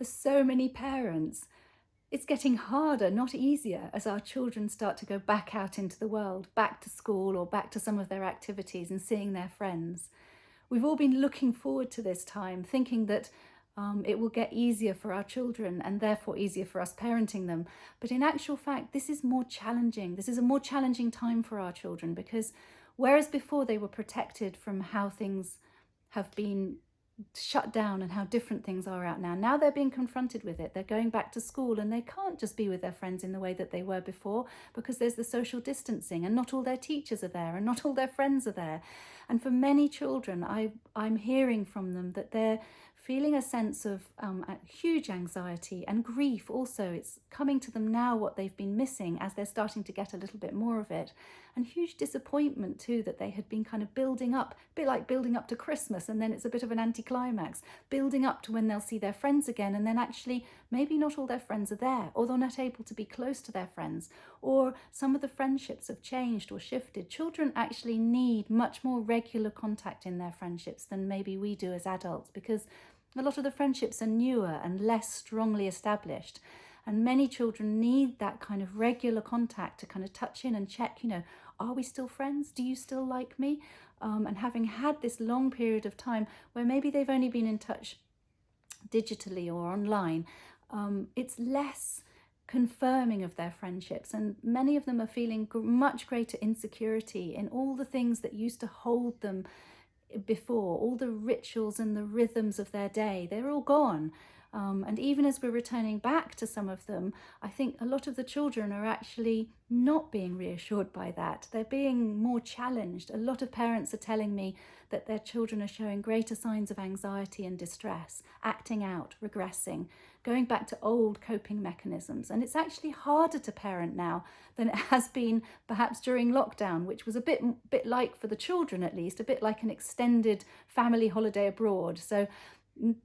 for so many parents, it's getting harder, not easier, as our children start to go back out into the world, back to school or back to some of their activities and seeing their friends. We've all been looking forward to this time, thinking that it will get easier for our children and therefore easier for us parenting them. But in actual fact, this is more challenging. This is a more challenging time for our children because whereas before they were protected from how things have been shut down and how different things are out now. Now they're being confronted with it. They're going back to school and they can't just be with their friends in the way that they were before because there's the social distancing and not all their teachers are there and not all their friends are there. And for many children, I'm hearing from them that they're feeling a sense of huge anxiety and grief also. It's coming to them now what they've been missing as they're starting to get a little bit more of it. And huge disappointment too that they had been kind of building up, a bit like building up to Christmas and then it's a bit of an anticlimax, building up to when they'll see their friends again and then actually maybe not all their friends are there or they're not able to be close to their friends or some of the friendships have changed or shifted. Children actually need much more regular contact in their friendships than maybe we do as adults because a lot of the friendships are newer and less strongly established. And many children need that kind of regular contact to kind of touch in and check, are we still friends? Do you still like me? And having had this long period of time where maybe they've only been in touch digitally or online, it's less confirming of their friendships. And many of them are feeling much greater insecurity in all the things that used to hold them before, all the rituals and the rhythms of their day, they're all gone. And even as we're returning back to some of them, I think a lot of the children are actually not being reassured by that. They're being more challenged. A lot of parents are telling me that their children are showing greater signs of anxiety and distress, acting out, regressing, going back to old coping mechanisms. And it's actually harder to parent now than it has been perhaps during lockdown, which was a bit like, for the children at least, a bit like an extended family holiday abroad. So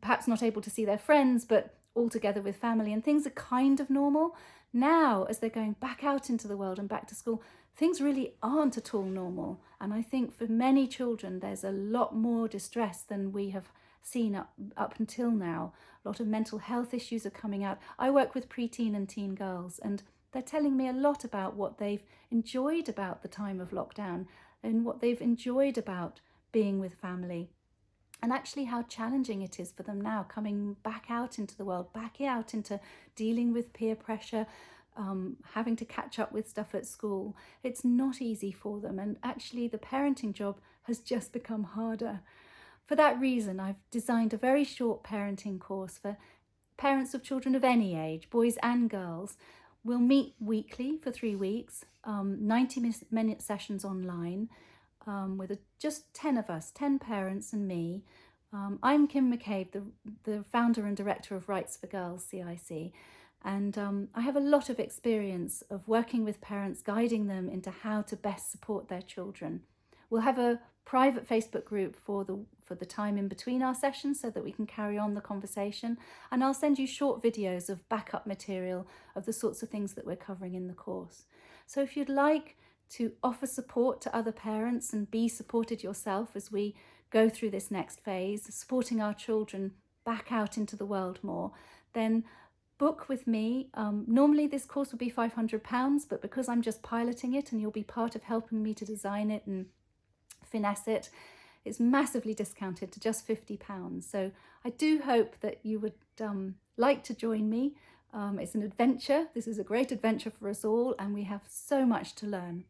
perhaps not able to see their friends, but all together with family, and things are kind of normal. Now, as they're going back out into the world and back to school, things really aren't at all normal. And I think for many children, there's a lot more distress than we have seen up until now. A lot of mental health issues are coming out. I work with preteen and teen girls, and they're telling me a lot about what they've enjoyed about the time of lockdown and what they've enjoyed about being with family. And actually how challenging it is for them now, coming back out into the world, back out into dealing with peer pressure, having to catch up with stuff at school. It's not easy for them. And actually the parenting job has just become harder. For that reason, I've designed a very short parenting course for parents of children of any age, boys and girls. We'll meet weekly for 3 weeks, 90-minute sessions online. With just 10 of us, 10 parents and me. I'm Kim McCabe, the founder and director of Rites for Girls CIC. And I have a lot of experience of working with parents, guiding them into how to best support their children. We'll have a private Facebook group for the time in between our sessions so that we can carry on the conversation. And I'll send you short videos of backup material of the sorts of things that we're covering in the course. So if you'd like to offer support to other parents and be supported yourself as we go through this next phase, supporting our children back out into the world more, then book with me. Normally this course would be £500, but because I'm just piloting it and you'll be part of helping me to design it and finesse it, it's massively discounted to just £50. So I do hope that you would like to join me. It's an adventure. This is a great adventure for us all, and we have so much to learn.